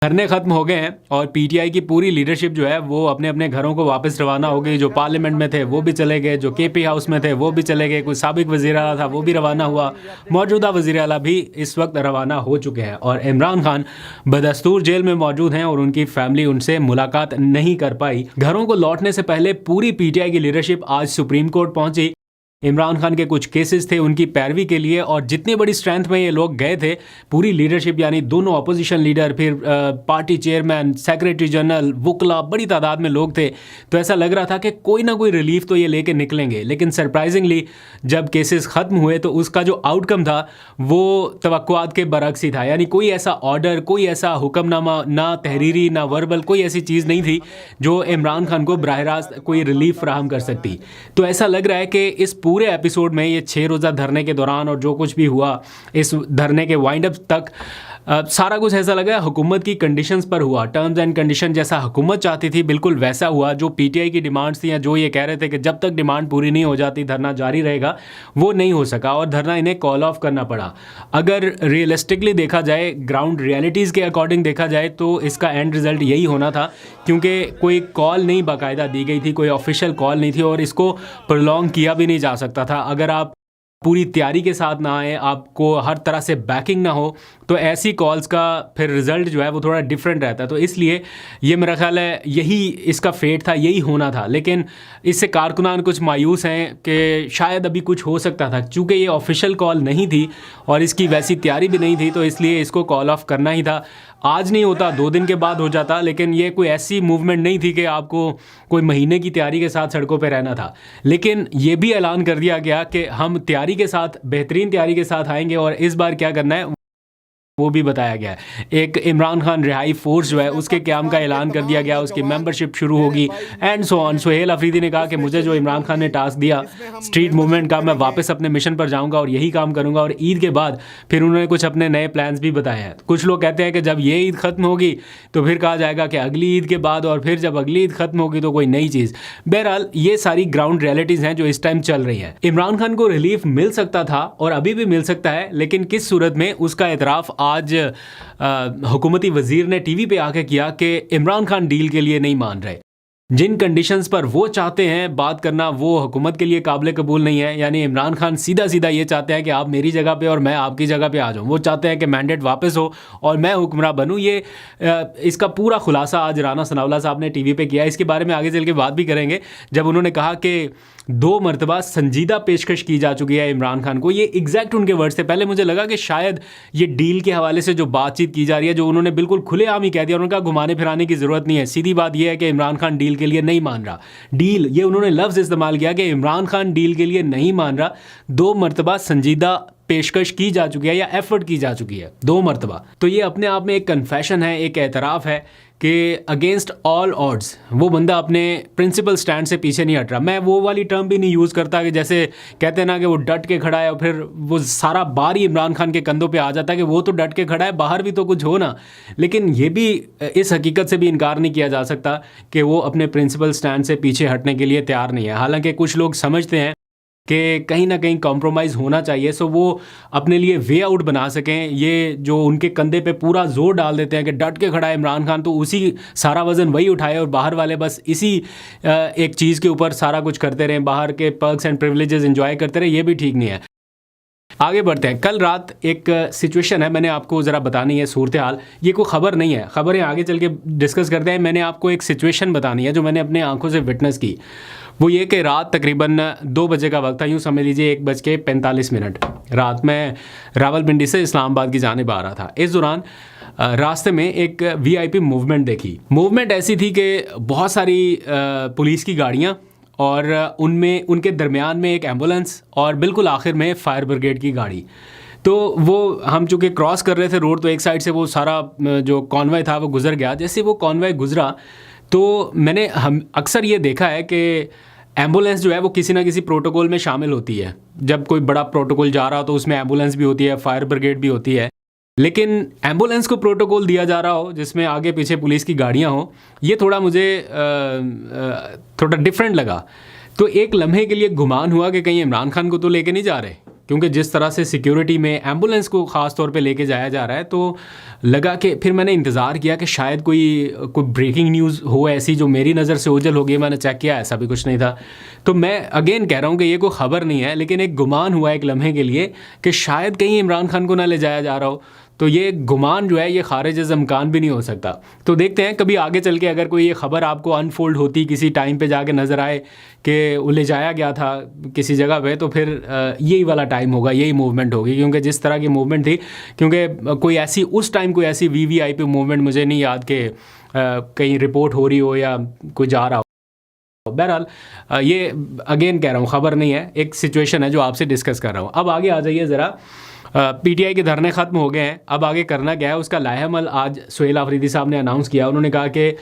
धरने खत्म हो गए हैं और पीटीआई की पूरी लीडरशिप जो है वो अपने अपने घरों को वापस रवाना हो गई। जो पार्लियामेंट में थे वो भी चले गए, जो केपी हाउस में थे वो भी चले गए, कोई साबिक वज़ीर आला था वो भी रवाना हुआ, मौजूदा वज़ीर आला भी इस वक्त रवाना हो चुके हैं और इमरान खान बदस्तूर जेल में मौजूद हैं और उनकी फैमिली उनसे मुलाकात नहीं कर पाई। घरों को लौटने से पहले पूरी पीटीआई की लीडरशिप आज सुप्रीम कोर्ट पहुंची। इमरान खान के कुछ केसेस थे उनकी पैरवी के लिए और जितनी बड़ी स्ट्रेंथ में ये लोग गए थे, पूरी लीडरशिप यानी दोनों अपोजिशन लीडर, फिर पार्टी चेयरमैन, सेक्रेटरी जनरल, वुकला, बड़ी तादाद में लोग थे। तो ऐसा लग रहा था कि कोई ना कोई रिलीफ तो ये लेके निकलेंगे। लेकिन सरप्राइजिंगली जब केसेस ख़त्म हुए तो उसका जो आउटकम था वो तवक्कुआत के बरक्स ही था। यानी कोई ऐसा ऑर्डर, कोई ऐसा हुक्मनामा, ना तहरीरी ना वर्बल, कोई ऐसी चीज़ नहीं थी जो इमरान खान को बराह रास्त कोई रिलीफ फराहम कर सकती। तो ऐसा लग रहा है कि इस पूरे एपिसोड में, ये 6 रोज़ा धरने के दौरान और जो कुछ भी हुआ इस धरने के वाइंड अप तक, सारा कुछ ऐसा लगा हुकूमत की कंडीशंस पर हुआ। टर्म्स एंड कंडीशन जैसा हुकूमत चाहती थी बिल्कुल वैसा हुआ। जो पीटीआई की डिमांड्स थी या जो ये कह रहे थे कि जब तक डिमांड पूरी नहीं हो जाती धरना जारी रहेगा, वो नहीं हो सका और धरना इन्हें कॉल ऑफ करना पड़ा। अगर रियलिस्टिकली देखा जाए, ग्राउंड रियलिटीज़ के अकॉर्डिंग देखा जाए तो इसका एंड रिज़ल्ट यही होना था, क्योंकि कोई कॉल नहीं बाकायदा दी गई थी, कोई ऑफिशियल कॉल नहीं थी और इसको प्रोलॉन्ग किया भी नहीं जा सकता था। अगर आप पूरी तैयारी के साथ ना आए, आपको हर तरह से बैकिंग ना हो, तो ऐसी कॉल्स का फिर रिज़ल्ट जो है वो थोड़ा डिफरेंट रहता है। तो इसलिए ये मेरा ख्याल है यही इसका फेट था, यही होना था। लेकिन इससे कारकुनान कुछ मायूस हैं कि शायद अभी कुछ हो सकता था। चूँकि ये ऑफिशियल कॉल नहीं थी और इसकी वैसी तैयारी भी नहीं थी, तो इसलिए इसको कॉल ऑफ करना ही था। आज नहीं होता, 2 दिन के बाद हो जाता, लेकिन ये कोई ऐसी मूवमेंट नहीं थी कि आपको कोई महीने की तैयारी के साथ सड़कों पे रहना था। लेकिन ये भी ऐलान कर दिया गया कि हम तैयारी के साथ, बेहतरीन तैयारी के साथ आएंगे और इस बार क्या करना है वो भी बताया गया है। एक इमरान खान रिहाई फोर्स जो है उसके क़याम का ऐलान कर दिया गया, उसकी मेंबरशिप शुरू होगी and so on. Suhail Afridi ने कहा कि मुझे जो इमरान खान ने टास्क दिया स्ट्रीट मूवमेंट का, मैं वापस अपने मिशन पर जाऊंगा और यही काम करूंगा। और ईद के बाद फिर उन्होंने कुछ अपने नए प्लान्स भी बताए हैं। कुछ लोग कहते हैं कि जब ये ईद ख़त्म होगी तो फिर कहा जाएगा कि अगली ईद के बाद, और फिर जब अगली ईद ख़त्म होगी तो कोई नई चीज़। बहरहाल ये सारी ग्राउंड रियलिटीज़ हैं जो इस टाइम चल रही हैं। इमरान खान को रिलीफ मिल सकता था और अभी भी मिल सकता है, लेकिन किस सूरत में, उसका एतराफ़ आज हुकूमती वज़ीर ने टीवी पे आके किया कि इमरान खान डील के लिए नहीं मान रहे। जिन कंडीशंस पर वो चाहते हैं बात करना वो हुकूमत के लिए काबिल कबूल नहीं है। यानी इमरान खान सीधा सीधा ये चाहते हैं कि आप मेरी जगह पे और मैं आपकी जगह पे आ जाऊँ। वो चाहते हैं कि मैंडेट वापस हो और मैं हुक्मरान बनूँ। ये इसका पूरा खुलासा आज राना सनाउल्लाह साहब ने टीवी पे किया। इसके बारे में आगे चल के बात भी करेंगे, जब उन्होंने कहा कि 2 मरतबा संजीदा पेशकश की जा चुकी है इमरान खान को। ये एग्जैक्ट उनके वर्ड से, पहले मुझे लगा कि शायद ये डील के हवाले से जो बातचीत की जा रही है, जो उन्होंने बिल्कुल खुलेआम ही कह दिया, उन्होंने कहा घुमाने फिराने की ज़रूरत नहीं है। सीधी बात यह है कि इमरान खान डील के लिए नहीं मान रहा। डील, ये उन्होंने लफ्ज़ इस्तेमाल किया कि इमरान खान डील के लिए नहीं मान रहा। 2 मरतबा संजीदा पेशकश की जा चुकी है या एफर्ट की जा चुकी है 2 मरतबा। तो ये अपने आप में एक कन्फेशन है, एक एतराफ़ है कि अगेंस्ट ऑल ऑड्स वो बंदा अपने प्रिंसिपल स्टैंड से पीछे नहीं हट रहा। मैं वो वाली टर्म भी नहीं यूज़ करता कि जैसे कहते हैं ना कि वो डट के खड़ा है और फिर वो सारा बार ही इमरान खान के कंधों पे आ जाता है कि वो तो डट के खड़ा है, बाहर भी तो कुछ हो ना। लेकिन ये भी, इस हकीकत से भी इनकार नहीं किया जा सकता कि वो अपने प्रिंसिपल स्टैंड से पीछे हटने के लिए तैयार नहीं है। हालांकि कुछ लोग समझते हैं कि कहीं ना कहीं कॉम्प्रोमाइज़ होना चाहिए, सो वो अपने लिए वे आउट बना सकें। ये जो उनके कंधे पे पूरा जोर डाल देते हैं कि डट के खड़ा है इमरान खान, तो उसी सारा वज़न वही उठाए और बाहर वाले बस इसी एक चीज़ के ऊपर सारा कुछ करते रहें, बाहर के पर्क्स एंड प्रिविलेजेस एंजॉय करते रहें। ये भी ठीक नहीं है। आगे बढ़ते हैं। कल रात एक सिचुएशन है, मैंने आपको ज़रा बतानी है सूरत हाल। ये कोई ख़बर नहीं है, ख़बरें आगे चल के डिस्कस करते हैं। मैंने आपको एक सिचुएशन बतानी है जो मैंने अपने आंखों से विटनेस की। वो ये कि रात तकरीबन 2 बजे का वक्त था, यूँ समझ लीजिए 1:45। रात में रावलपिंडी से इस्लामाबाद की जानिब आ रहा था। इस दौरान रास्ते में एक वीआईपी मूवमेंट देखी। मूवमेंट ऐसी थी कि बहुत सारी पुलिस की गाड़ियाँ और उनमें, उनके दरमियान में एक एम्बुलेंस और बिल्कुल आखिर में फायर ब्रिगेड की गाड़ी। तो वो हम चूँकि क्रॉस कर रहे थे रोड, तो एक साइड से वो सारा जो कॉन्वॉय था वो गुजर गया। जैसे वो कॉन्वॉय गुजरा तो मैंने अक्सर ये देखा है कि एम्बुलेंस जो है वो किसी ना किसी प्रोटोकॉल में शामिल होती है। जब कोई बड़ा प्रोटोकॉल जा रहा हो तो उसमें एम्बुलेंस भी होती है, फायर ब्रिगेड भी होती है। लेकिन एम्बुलेंस को प्रोटोकॉल दिया जा रहा हो जिसमें आगे पीछे पुलिस की गाड़ियाँ हों, ये थोड़ा मुझे थोड़ा डिफरेंट लगा। तो एक लम्हे के लिए गुमान हुआ कि कहीं इमरान खान को तो लेके नहीं जा रहे, क्योंकि जिस तरह से सिक्योरिटी में एम्बुलेंस को ख़ास तौर पे लेके जाया जा रहा है, तो लगा कि फिर मैंने इंतज़ार किया कि शायद कोई ब्रेकिंग न्यूज़ हो ऐसी जो मेरी नज़र से ओझल हो गई। मैंने चेक किया, ऐसा भी कुछ नहीं था। तो मैं अगेन कह रहा हूँ कि ये कोई ख़बर नहीं है, लेकिन एक गुमान हुआ एक लम्हे के लिए कि शायद कहीं इमरान खान को ना ले जाया जा रहा हो। तो ये गुमान जो है ये खारिज इम्कान भी नहीं हो सकता। तो देखते हैं कभी आगे चल के अगर कोई ये ख़बर आपको अनफोल्ड होती किसी टाइम पे जाके नज़र आए कि वो ले जाया गया था किसी जगह पे, तो फिर यही वाला टाइम होगा, यही मूवमेंट होगी। क्योंकि जिस तरह की मूवमेंट थी, क्योंकि कोई ऐसी उस टाइम कोई ऐसी वीवीआईपी मूवमेंट मुझे नहीं याद कि कहीं रिपोर्ट हो रही हो या कोई जा रहा हो। बहरहाल ये अगेन कह रहा हूँ ख़बर नहीं है, एक सिचुएशन है जो आपसे डिस्कस कर रहा हूँ। अब आगे आ जाइए ज़रा। पीटीआई के धरने ख़त्म हो गए हैं, अब आगे करना क्या है उसका लाहेअमल आज सुहेल आफरीदी साहब ने अनाउंस किया। उन्होंने कहा कि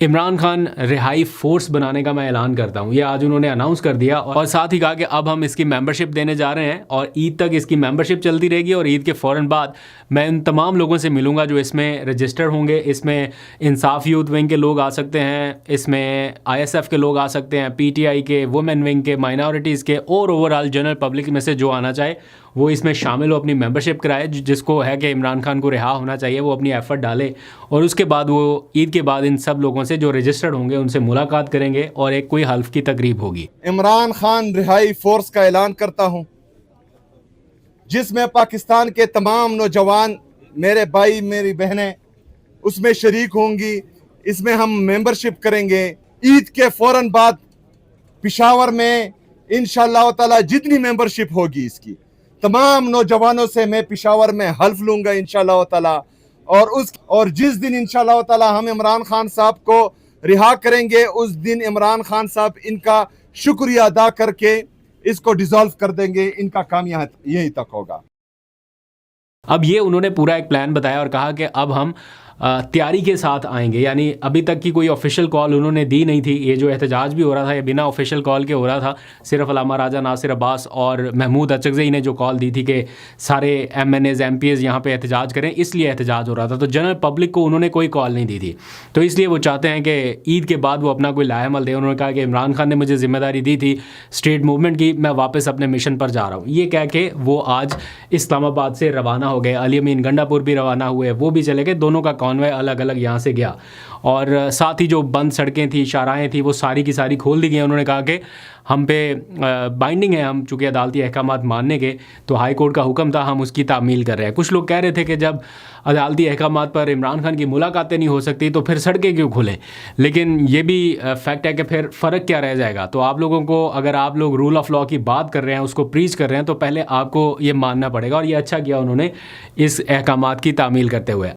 इमरान खान रिहाई फोर्स बनाने का मैं ऐलान करता हूँ, ये आज उन्होंने अनाउंस कर दिया। और साथ ही कहा कि अब हम इसकी मेंबरशिप देने जा रहे हैं और ईद तक इसकी मेंबरशिप चलती रहेगी, और ईद के फ़ौरन बाद मैं उन तमाम लोगों से मिलूंगा जो इसमें रजिस्टर्ड होंगे। इसमें इंसाफ यूथ विंग के लोग आ सकते हैं, इसमें आईएसएफ के लोग आ सकते हैं, पीटीआई के, वुमेन विंग के, माइनॉरिटीज़ के, और ओवरऑल जनरल पब्लिक में से जो आना चाहे वो इसमें शामिल हो, अपनी मेंबरशिप कराए। जिसको है कि इमरान खान को रिहा होना चाहिए वो अपनी एफ़र्ट डाले, और उसके बाद वो ईद के बाद इन सब लोगों से जो रजिस्टर्ड होंगे उनसे मुलाकात करेंगे और एक कोई हल्फ की तकरीब होगी। इमरान खान रिहाई फोर्स का ऐलान करता हूं, जिसमें पाकिस्तान के तमाम नौजवान, मेरे भाई मेरी बहनें उसमें शरीक होंगी। इसमें हम मेंबरशिप करेंगे। ईद के फौरन बाद पिशावर में इंशाअल्लाह ताला जितनी मेंबरशिप होगी इसकी तमाम नौजवानों से मैं पिशावर में हल्फ लूंगा इंशाअल्लाह ताला। और जिस दिन इंशाअल्लाह ताला हम इमरान खान साहब को रिहा करेंगे, उस दिन इमरान खान साहब इनका शुक्रिया अदा करके इसको डिसॉल्व कर देंगे। इनका काम यहीं तक होगा। अब ये उन्होंने पूरा एक प्लान बताया और कहा कि अब हम तैयारी के साथ आएंगे। यानी अभी तक की कोई ऑफिशियल कॉल उन्होंने दी नहीं थी। ये जो एहतजाज भी हो रहा था ये बिना ऑफिशियल कॉल के हो रहा था। सिर्फ अलामा राजा नासिर अब्बास और महमूद अचकज़ई ने जो कॉल दी थी कि सारे MNAs MPs यहाँ पे एहतजाज करें, इसलिए एहतजाज हो रहा था। तो जनरल पब्लिक को उन्होंने कोई कॉल नहीं दी थी। तो इसलिए वो चाहते हैं कि ईद के बाद वो अपना कोई लाहेअमल दे। उन्होंने कहा कि इमरान खान ने मुझे ज़िम्मेदारी दी थी स्टेट मूवमेंट की, मैं वापस अपने मिशन पर जा रहा हूँ। ये कह के वो आज इस्लामाबाद से रवाना हो गए। अली अमीन गंडापुर भी रवाना हुए, वो भी चले गए। दोनों का कॉन्वॉय अलग अलग यहाँ से गया। और साथ ही जो बंद सड़कें थी, शाहराहें थी, वो सारी की सारी खोल दी गई। उन्होंने कहा कि हम पे बाइंडिंग है, हम चूँकि अदालती अहकामात मानने के, तो हाई कोर्ट का हुक्म था, हम उसकी तामील कर रहे हैं। कुछ लोग कह रहे थे कि जब अदालती अहकामात पर इमरान खान की मुलाकातें नहीं हो सकती तो फिर सड़कें क्यों खुलें। लेकिन ये भी फैक्ट है कि फिर फ़र्क क्या रह जाएगा। तो आप लोगों को, अगर आप लोग रूल ऑफ़ लॉ की बात कर रहे हैं, उसको प्रीच कर रहे हैं, तो पहले आपको ये मानना पड़ेगा। और ये अच्छा किया उन्होंने इस अहकामात की तामील करते हुए।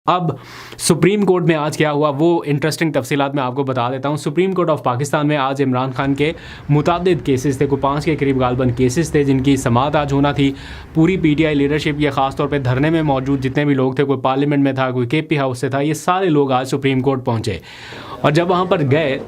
अब सुप्रीम कोर्ट में आज क्या हुआ वो इंटरेस्टिंग तफसीलात मैं आपको बता देता हूँ। सुप्रीम कोर्ट ऑफ पाकिस्तान में आज इमरान खान के मुतादिद केसेस थे, कोई 5 के करीब गालबन केसेस थे, जिनकी समाअत आज होना थी। पूरी पीटीआई लीडरशिप, ये ख़ास तौर पे धरने में मौजूद जितने भी लोग थे, कोई पार्लियामेंट में था, कोई केपी हाउस से था, ये सारे लोग आज सुप्रीम कोर्ट पहुँचे। और जब वहाँ पर गए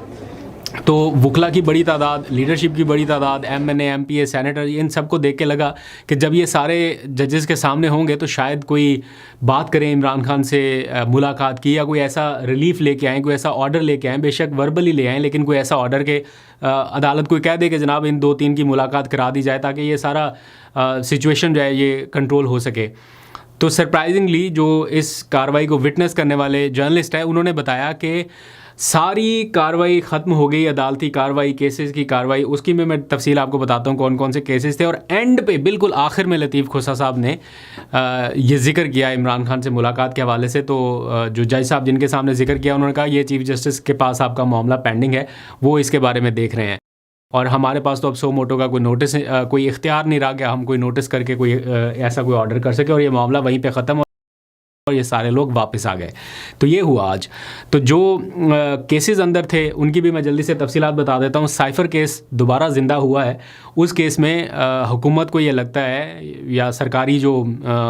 तो वकला की बड़ी तादाद, लीडरशिप की बड़ी तादाद, MNA MPA सेनेटर, इन सबको देख के लगा कि जब ये सारे जजेस के सामने होंगे तो शायद कोई बात करें इमरान खान से मुलाकात की, या कोई ऐसा रिलीफ लेके आएँ, कोई ऐसा ऑर्डर लेके आएँ। बेशक वर्बली ले आएँ, लेकिन कोई ऐसा ऑर्डर के अदालत कोई कह दे कि जनाब इन 2-3 की मुलाकात करा दी जाए, ताकि ये सारा सिचुएशन जो है ये कंट्रोल हो सके। तो सरप्राइजिंगली जो इस कार्रवाई को विटनेस करने वाले जर्नलिस्ट है, उन्होंने बताया कि सारी कार्रवाई ख़त्म हो गई, अदालती कार्रवाई, केसेस की कार्रवाई। उसकी मैं तफसील आपको बताता हूँ कौन कौन से केसेस थे। और एंड पे बिल्कुल आखिर में लतीफ़ खोसा साहब ने ये जिक्र किया इमरान खान से मुलाकात के हवाले से। तो जो जज साहब जिनके सामने जिक्र किया, उन्होंने कहा ये चीफ़ जस्टिस के पास आपका मामला पेंडिंग है, वो इसके बारे में देख रहे हैं, और हमारे पास तो अब सो मोटो का कोई नोटिस, कोई इख्तियार नहीं रहा कि हम कोई नोटिस करके कोई ऐसा कोई ऑर्डर कर सके। और ये मामला वहीं पर ख़त्म और ये सारे लोग वापस आ गए। तो ये हुआ आज। तो जो केसेस अंदर थे उनकी भी मैं जल्दी से तफसीलात बता देता हूँ। साइफ़र केस दोबारा ज़िंदा हुआ है। उस केस में हुकूमत को ये लगता है, या सरकारी जो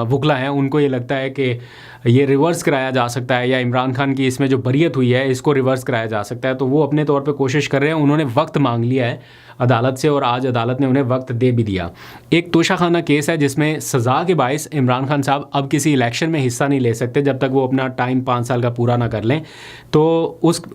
वकला हैं उनको ये लगता है कि ये रिवर्स कराया जा सकता है, या इमरान खान की इसमें जो बरियत हुई है इसको रिवर्स कराया जा सकता है। तो वो अपने तौर पे कोशिश कर रहे हैं। उन्होंने वक्त मांग लिया है अदालत से, और आज अदालत ने उन्हें वक्त दे भी दिया। एक तोशाखाना केस है जिसमें सज़ा के बायस इमरान खान साहब अब किसी इलेक्शन में हिस्सा नहीं ले सकते जब तक वो अपना टाइम 5 साल का पूरा ना कर लें। तो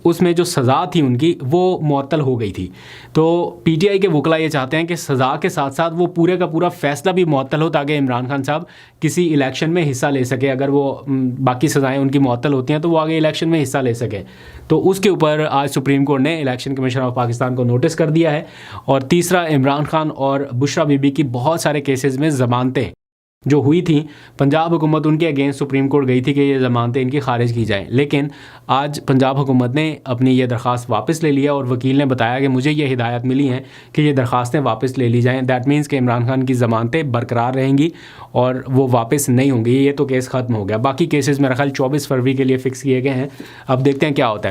उसमें जो सज़ा थी उनकी वो मुअत्तल हो गई थी। तो पीटीआई के वकला ये चाहते हैं कि सज़ा के साथ साथ वो पूरे का पूरा फ़ैसला भी मुअत्तल हो, ताकि इमरान खान साहब किसी इलेक्शन में हिस्सा ले सके। अगर वो बाकी सज़ाएँ उनकी मुअत्तल होती हैं तो वो आगे इलेक्शन में हिस्सा ले सकें। तो उसके ऊपर आज सुप्रीम कोर्ट ने इलेक्शन कमीशन ऑफ पाकिस्तान को नोटिस कर दिया है। और तीसरा, इमरान खान और बुशरा बीबी की बहुत सारे केसेस में ज़मानतें जो हुई थी, पंजाब हुकूमत उनके अगेंस्ट सुप्रीम कोर्ट गई थी कि ये ज़मानतें इनकी खारिज की जाएं, लेकिन आज पंजाब हुकूमत ने अपनी ये दरख्वास्त वापस ले लिया और वकील ने बताया कि मुझे ये हिदायत मिली हैं कि ये दरख्वास्तें वापस ले ली जाएं। दैट मीन्स कि इमरान खान की ज़मानतें बरकरार रहेंगी और वो वापस नहीं होंगी। ये तो केस ख़त्म हो गया। बाकी केसेस मेरा ख्याल 24 फरवरी के लिए फ़िक्स किए गए हैं। अब देखते हैं क्या होता है।